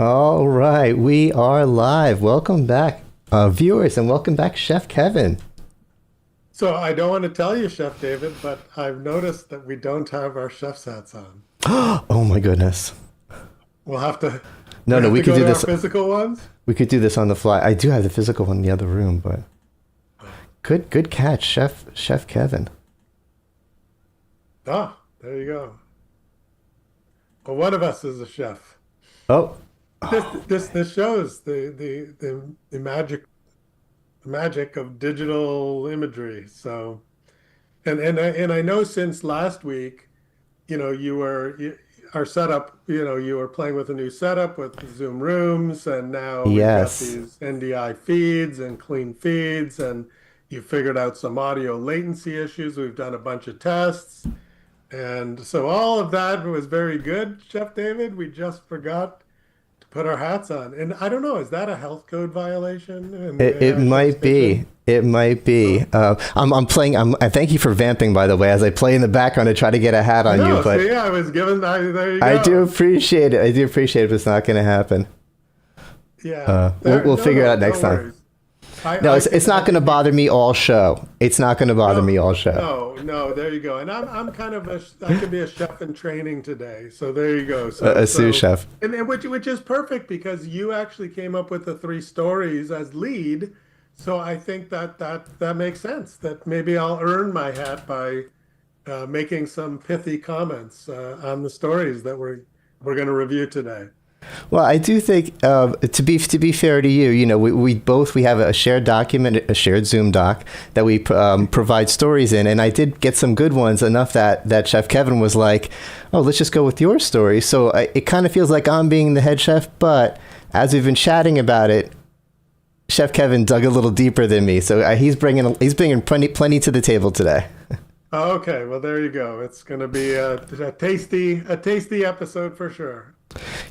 All right, we are live. Welcome back, viewers, and welcome back, Chef Kevin. So I don't want to tell you, Chef David, but I've noticed that we don't have our chef's hats on. Oh my goodness. We'll have to No, we no, have we to could go do to our this. physical ones. We could do this on the fly. I do have the physical one in the other room, but good catch, Chef Kevin. Ah, there you go. Well, one of us is a chef. Oh, This shows the magic of digital imagery. So and I know since last week, our setup, you were playing with a new setup with Zoom rooms, and now we've got yes. these NDI feeds and clean feeds, and you figured out some audio latency issues. We've done a bunch of tests. And so all of that was very good, Chef David. We just forgot to put our hats on. And I don't know, is that a health code violation in the It AI Chef's might be. Kitchen? It might be. Oh, I'm playing. I thank you for vamping, by the way, as I play in the background to try to get a hat on you. no, But see, I was given, there you I do go. appreciate it. I do appreciate it, but it's not going to happen. Yeah, We'll no, figure it no, out no next time. worries. No, I it's can, not going to bother me all show. It's not going to bother no, me all show. no, there you go. And I'm kind of I could be a chef in training today. So there you go. So, A sous so, chef. and which is perfect because you actually came up with the three stories as lead. So I think that makes sense. That maybe I'll earn my hat by making some pithy comments on the stories that we're going to review today. Well, I do think to be fair to you, we have a shared document, a shared Zoom doc that we provide stories in, and I did get some good ones enough that Chef Kevin was like, "Oh, let's just go with your story." So it kind of feels like I'm being the head chef, but as we've been chatting about it, Chef Kevin dug a little deeper than me, so he's bringing plenty to the table today. Okay, well there you go. It's going to be a tasty episode for sure.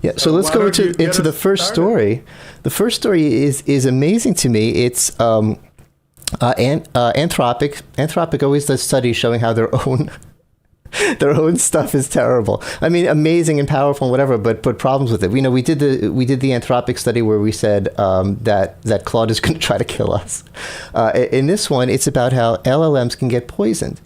Yeah, so So let's why go don't you get into the us first started? story. The first story is amazing to me. It's Anthropic. Anthropic always does studies showing how their own their own stuff is terrible. I mean, amazing and powerful and whatever, but problems with it. We did the Anthropic study where we said that Claude is going to try to kill us. In this one, it's about how LLMs can get poisoned,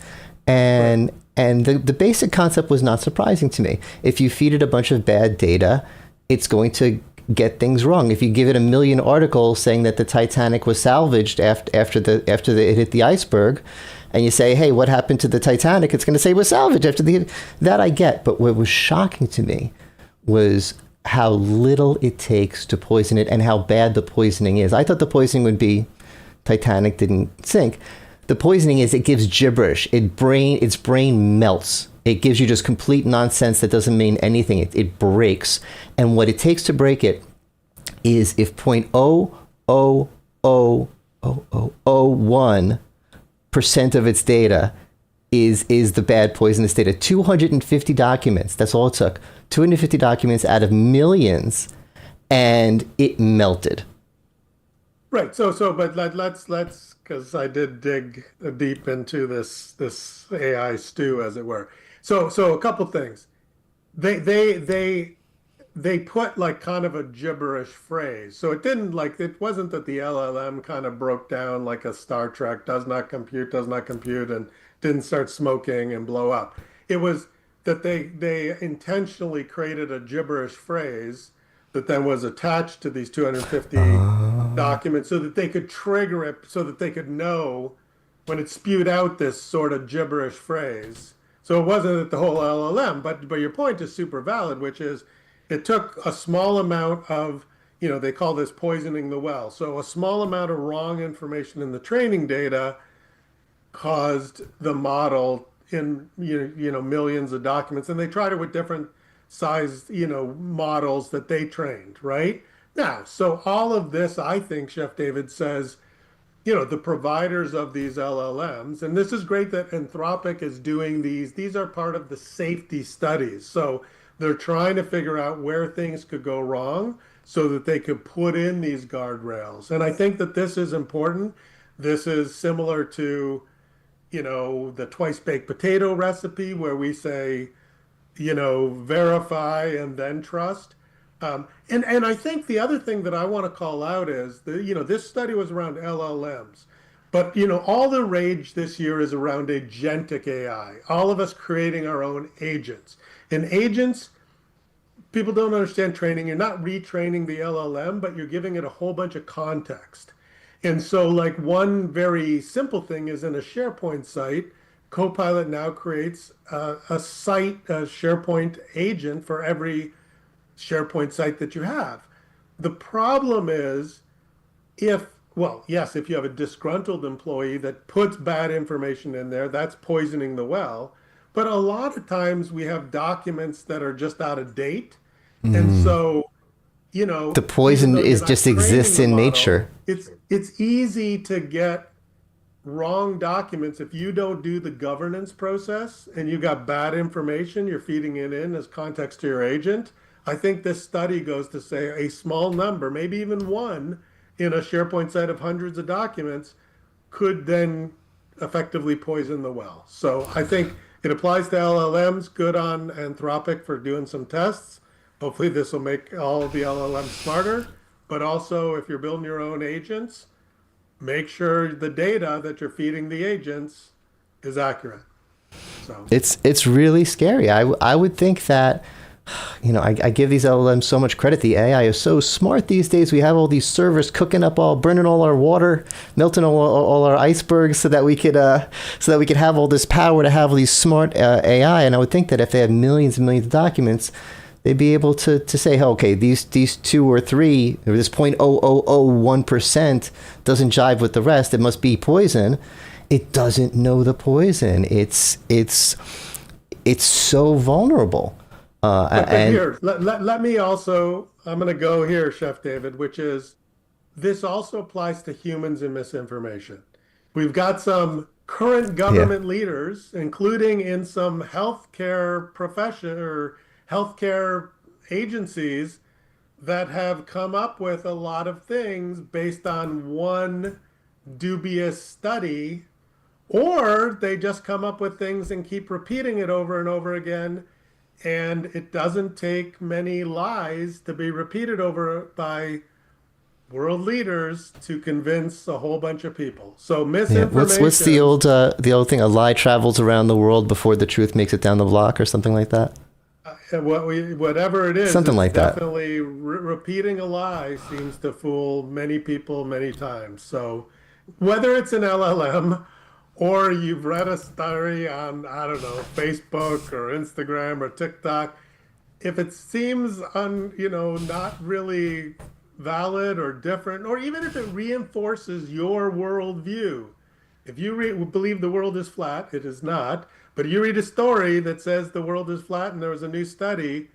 Right. and the basic concept was not surprising to me. If you feed it a bunch of bad data, it's going to get things wrong. If you give it a million articles saying that the Titanic was salvaged after it hit the iceberg, and you say, "Hey, what happened to the Titanic?" It's going to say it was salvaged after the that I get. But what was shocking to me was how little it takes to poison it and how bad the poisoning is. I thought the poisoning would be Titanic didn't sink. The poisoning is it gives gibberish. Its brain melts. It gives you just complete nonsense that doesn't mean anything. It breaks. And what it takes to break it is if 0.0000001% of its data is the bad poisonous data. 250 documents. That's all it took. 250 documents out of millions, and it melted. Right. But let's because I did dig deep into this AI stew, as it were. So a couple things. They they they they put like kind of a gibberish phrase. So it wasn't that the LLM kind of broke down like a Star Trek does not compute, and didn't start smoking and blow up. It was that they intentionally created a gibberish phrase that then was attached to these 250 documents so that they could trigger it, so that they could know when it spewed out this sort of gibberish phrase. So it wasn't that the whole LLM, but your point is super valid, which is it took a small amount of, they call this poisoning the well. So a small amount of wrong information in the training data caused the model in millions of documents, and they tried it with different sized models that they trained, right? Now, so all of this, I think, Chef David says, the providers of these LLMs, and this is great that Anthropic is doing these are part of the safety studies. So they're trying to figure out where things could go wrong so that they could put in these guardrails. And I think that this is important. This is similar to, the twice baked potato recipe where we say, verify and then trust. And I think the other thing that I want to call out is this study was around LLMs, but all the rage this year is around agentic AI. All of us creating our own agents. And agents, people don't understand training. You're not retraining the LLM, but you're giving it a whole bunch of context. And so, like one very simple thing is in a SharePoint site, Copilot now creates a site, a SharePoint agent for every SharePoint site that you have. The problem is well, yes, if you have a disgruntled employee that puts bad information in there, that's poisoning the well. But a lot of times we have documents that are just out of date. And Mm. so, The even poison though you're is not just training exists the in model, nature. it's easy to get wrong documents if you don't do the governance process and you got bad information you're feeding it in as context to your agent. I think this study goes to say a small number, maybe even one, in a SharePoint site of hundreds of documents could then effectively poison the well. So I think it applies to LLMs. Good on Anthropic for doing some tests. Hopefully, this will make all of the LLMs smarter. But also, if you're building your own agents, make sure the data that you're feeding the agents is accurate. So, It's really scary. I would think that, I give these LLMs so much credit. The AI is so smart these days. We have all these servers cooking up burning all our water, melting all our icebergs, so that we could have all this power to have all these smart AI. And I would think that if they had millions and millions of documents, they'd be able to say, oh, okay, these two or three, or this 0.0001% doesn't jive with the rest. It must be poison. It doesn't know the poison. It's so vulnerable. but And here, let me also, I'm going to go here, Chef David, which is this also applies to humans and misinformation. We've got some current yeah, government leaders, including in some healthcare profession or healthcare agencies, that have come up with a lot of things based on one dubious study, or they just come up with things and keep repeating it over and over again. And it doesn't take many lies to be repeated over by world leaders to convince a whole bunch of people. So yeah. What's misinformation, the old thing? A lie travels around the world before the truth makes it down the block, or something like that. whatever it is, Something it's like that. definitely repeating a lie seems to fool many people many times. So whether it's an LLM or you've read a story on, I don't know, Facebook or Instagram or TikTok, if it seems not really valid or different, or even if it reinforces your worldview, if you believe the world is flat, it is not. But you read a story that says the world is flat and there was a new study,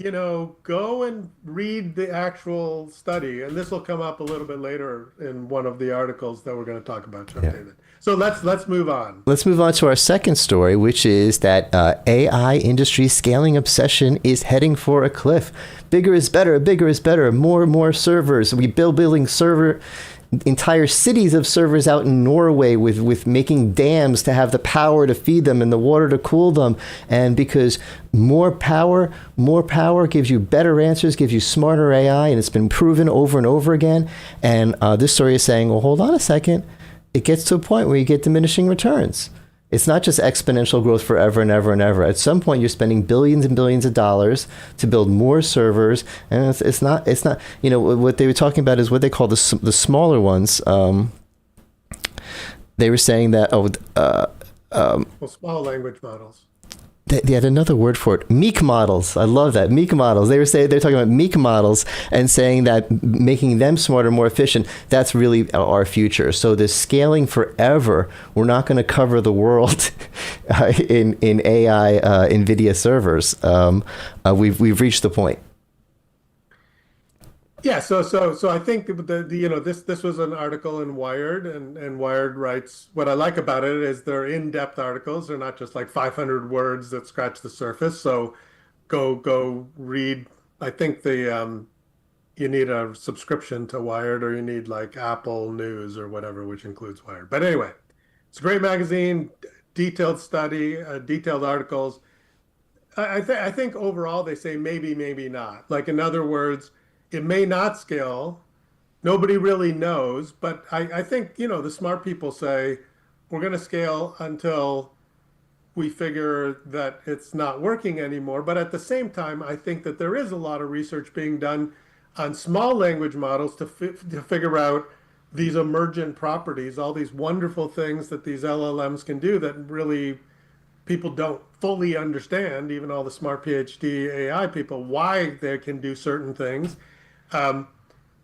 go and read the actual study. And this will come up a little bit later in one of the articles that we're going to talk about, Chef Yeah. David. So let's move on. Let's move on to our second story, which is that AI industry scaling obsession is heading for a cliff. Bigger is better, bigger is better, more and more servers. We building entire cities of servers out in Norway with making dams to have the power to feed them and the water to cool them. And because more power gives you better answers, gives you smarter AI, and it's been proven over and over again. And this story is saying, well, hold on a second. It gets to a point where you get diminishing returns. It's not just exponential growth forever and ever and ever. At some point, you're spending billions and billions of dollars to build more servers, and it's not. What they were talking about is what they call the smaller ones. They were saying that Well, small language models. they had another word for it. Meek models. I love that. Meek models. They're talking about Meek models and saying that making them smarter, more efficient, that's really our future. So this scaling forever, we're not going to cover the world in AI NVIDIA servers. We've reached the point. Yeah, so I think this was an article in Wired, and Wired writes, what I like about it is they're in-depth articles. They're not just like 500 words that scratch the surface. So go read. I think the you need a subscription to Wired, or you need like Apple News or whatever, which includes Wired. But anyway, it's a great magazine, detailed study, detailed articles. I think overall they say maybe, maybe not. Like in other words, it may not scale. Nobody really knows, but I think, the smart people say we're going to scale until we figure that it's not working anymore. But at the same time, I think that there is a lot of research being done on small language models to figure out these emergent properties, all these wonderful things that these LLMs can do that really people don't fully understand, even all the smart PhD AI people, why they can do certain things. Um,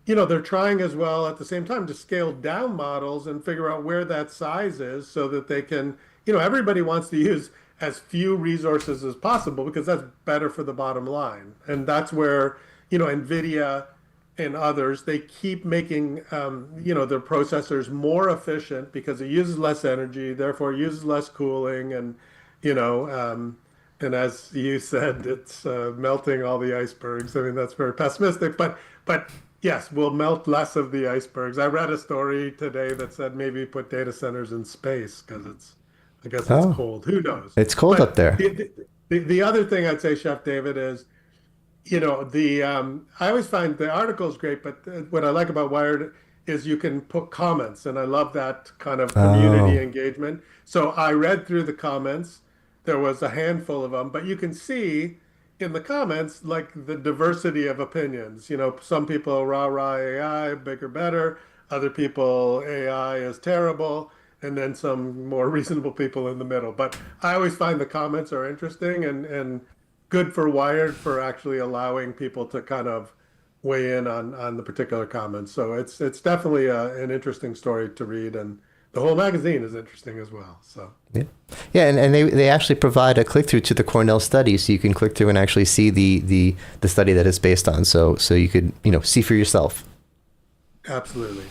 they're trying as well at the same time to scale down models and figure out where that size is so that they can, everybody wants to use as few resources as possible because that's better for the bottom line. And that's where, NVIDIA and others, they keep making, their processors more efficient because it uses less energy, therefore it uses less cooling. You know, um, and as you said, it's melting all the icebergs. I mean, that's very pessimistic, but yes, we'll melt less of the icebergs. I read a story today that said maybe put data centers in space because I guess it's Oh, cold. Who knows? it's cold up But there. the other thing I'd say, Chef David, is the I always find the articles great, but what I like about Wired is you can put comments, and I love that kind of community Oh, engagement. So I read through the comments. There was a handful of them, but you can see in the comments like the diversity of opinions. Some people rah rah AI, bigger, better. Other people AI is terrible, and then some more reasonable people in the middle. But I always find the comments are interesting and good for Wired for actually allowing people to kind of weigh in on the particular comments. So it's definitely an interesting story to read, and the whole magazine is interesting as well. So yeah. Yeah, and they actually provide a click through to the Cornell study, so you can click through and actually see the study that it's based on. So you could see for yourself. absolutely.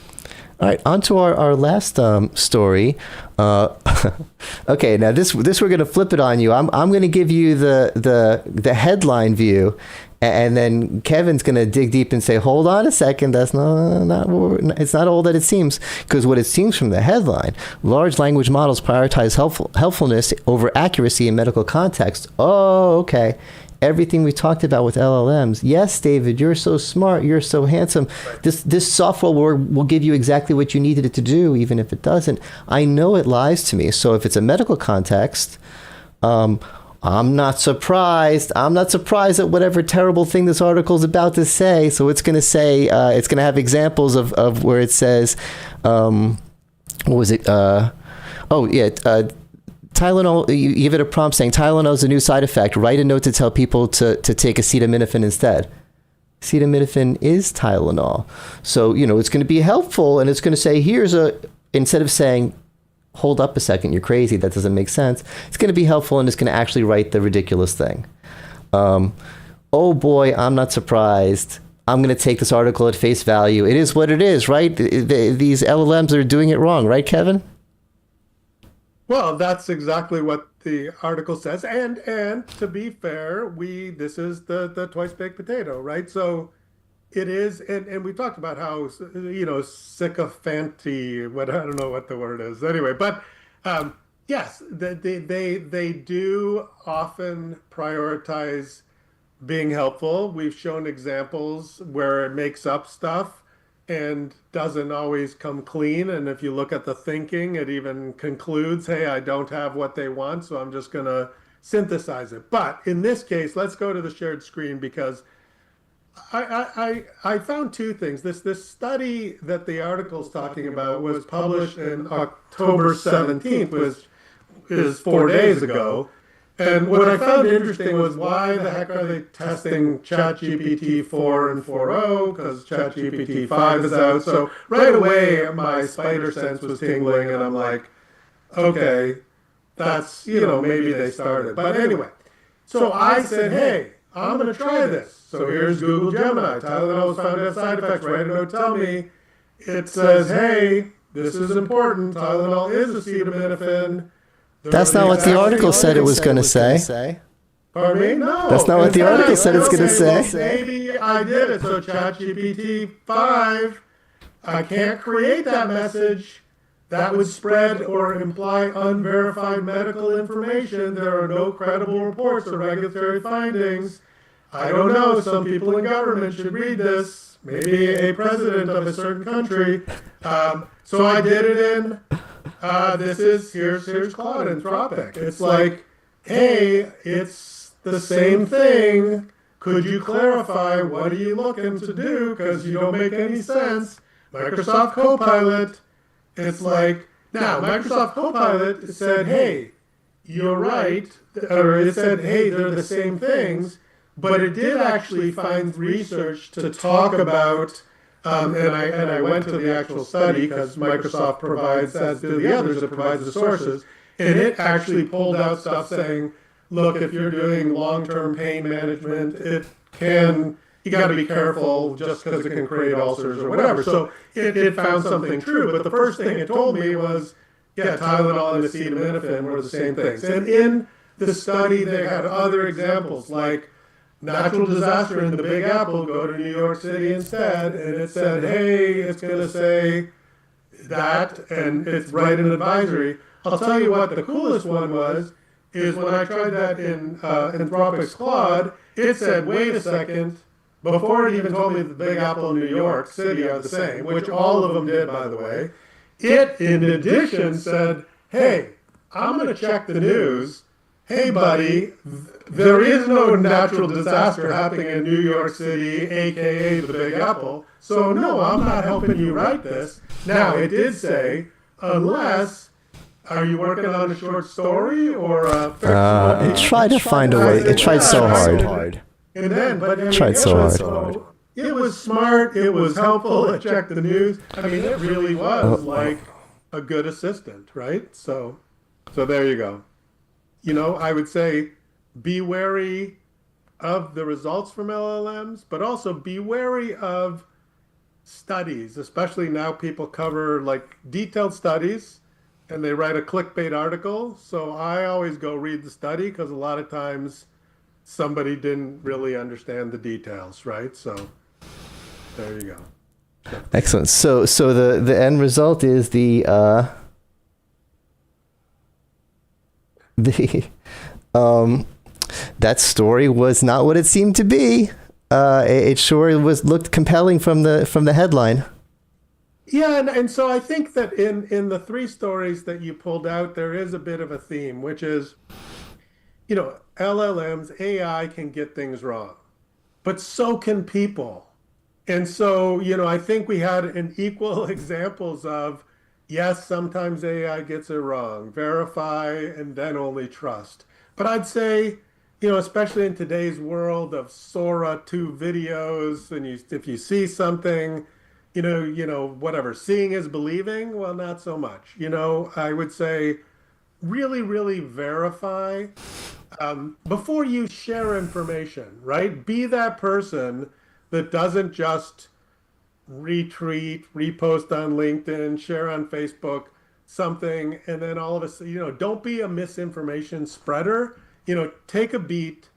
All right, on to our last story. Okay, now this we're going to flip it on you. I'm going to give you the headline view, and then Kevin's going to dig deep and say, "Hold on a second, that's not it's not all that it seems." Because what it seems from the headline, large language models prioritize helpfulness over accuracy in medical context. Oh, okay. Everything we talked about with LLMs. Yes, David, you're so smart. You're so handsome. This software will give you exactly what you needed it to do, even if it doesn't. I know it lies to me. So if it's a medical context, I'm not surprised. I'm not surprised at whatever terrible thing this article is about to say. So it's going to say, it's going to have examples of where it says, what was it? Tylenol, you give it a prompt saying Tylenol is a new side effect. Write a note to tell people to take acetaminophen instead. Acetaminophen is Tylenol. So, it's going to be helpful, and it's going to say, instead of saying, hold up a second, you're crazy, that doesn't make sense, it's going to be helpful, and it's going to actually write the ridiculous thing. Oh boy, I'm not surprised. I'm going to take this article at face value. It is what it is, right? These LLMs are doing it wrong, right, Kevin? Well, that's exactly what the article says. And to be fair, this is the twice baked potato, right? So it is, and we talked about how sycophanty, what I don't know what the word is anyway, but yes, they do often prioritize being helpful. We've shown examples where it makes up stuff and doesn't always come clean. And if you look at the thinking, it even concludes, hey, I don't have what they want, so I'm just going to synthesize it. But in this case, let's go to the shared screen because I found two things. This study that the article's talking about was published in October 17th, which is 4 days ago. And what I found interesting was why the heck are they testing ChatGPT 4 and 4.0? Because ChatGPT 5 is out. So right away, my spider sense was tingling, and I'm like, okay, that's, maybe they started. But anyway, so I said, hey, I'm going to try this. So here's Google Gemini. Tylenol was found to have side effects. Write a note, tell me. It says, hey, this is important. Tylenol is acetaminophen. That's not what the article said it was going to say. Pardon me? No. That's not what the article said it's going to Well, say. maybe I did it. So ChatGPT 5, I can't create that message. that would spread or imply unverified medical information. There are no credible reports or regulatory findings. I don't know, some people in government should read this, maybe a president of a certain country. So I did it in, here's Claude Anthropic. It's like, hey, it's the same thing. Could you clarify what are you looking to do? Because you don't make any sense. Microsoft Copilot. It's like, now Microsoft Copilot said, hey, you're right. Or it said, hey, they're the same things. But it did actually find research to talk about, and I went to the actual study because Microsoft provides, as do the others, it provides the sources, and it actually pulled out stuff saying, look, if you're doing long-term pain management, you got to be careful just because it can create ulcers or whatever. So it found something true, but the first thing it told me was, yeah, Tylenol and acetaminophen were the same things. And in the study, they had other examples like, natural disaster in the Big Apple, go to New York City instead. And it said, hey, it's going to say that, and it's write an advisory. I'll tell you what the coolest one was, is when I tried that in Anthropic's Claude, it said, wait a second, before it even told me the Big Apple and New York City are the same, which all of them did, by the way. It, in addition, said, hey, I'm going to check the news. Hey, buddy, there is no natural disaster happening in New York City, a.k.a. the Big Apple. So, no, I'm not helping you write this. Now, it did say, unless, are you working on a short story or a fictional? It tried to find a way. It tried so hard. And then, but I mean, Tried so hard. It was smart. It was helpful. It checked the news. I mean, it really was like a good assistant, right? So there you go. You know, I would say be wary of the results from LLMs, but also be wary of studies, especially now people cover like detailed studies and they write a clickbait article. So I always go read the study because a lot of times somebody didn't really understand the details, right? So there you go. Excellent. So the end result is that story was not what it seemed to be. It sure looked compelling from the headline. Yeah, and so I think that in the three stories that you pulled out, there is a bit of a theme, which is, you know, LLMs, AI can get things wrong, but so can people. And so, you know, I think we had an equal examples of, yes, sometimes AI gets it wrong, verify and then only trust. But I'd say, you know, especially in today's world of Sora 2 videos, and if you see something, you know, whatever, seeing is believing, well, not so much. You know, I would say really, really verify before you share information, right? Be that person that doesn't just retweet, repost on LinkedIn, share on Facebook, something, and then all of a sudden, you know, don't be a misinformation spreader. You know, take a beat,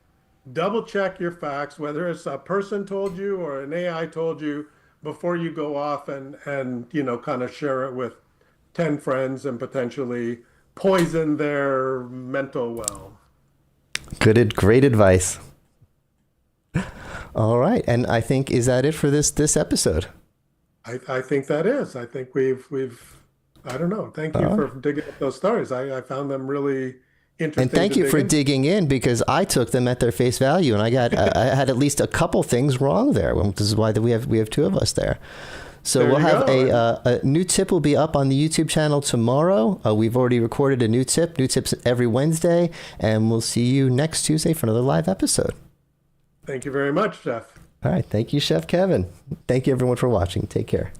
double check your facts, whether it's a person told you or an AI told you, before you go off and you know, kind of share it with 10 friends and potentially poison their mental well. Great advice. All right, and I think, is that it for this episode? I think that is. I think we've I don't know. Thank you for digging up those stories. I found them really interesting. And thank you for digging in, because I took them at their face value, and I had at least a couple things wrong there. This is why we have two of us there. So we'll have a new tip will be up on the YouTube channel tomorrow. We've already recorded a new tip. New tips every Wednesday, and we'll see you next Tuesday for another live episode. Thank you very much, Jeff. All right. Thank you, Chef Kevin. Thank you, everyone, for watching. Take care.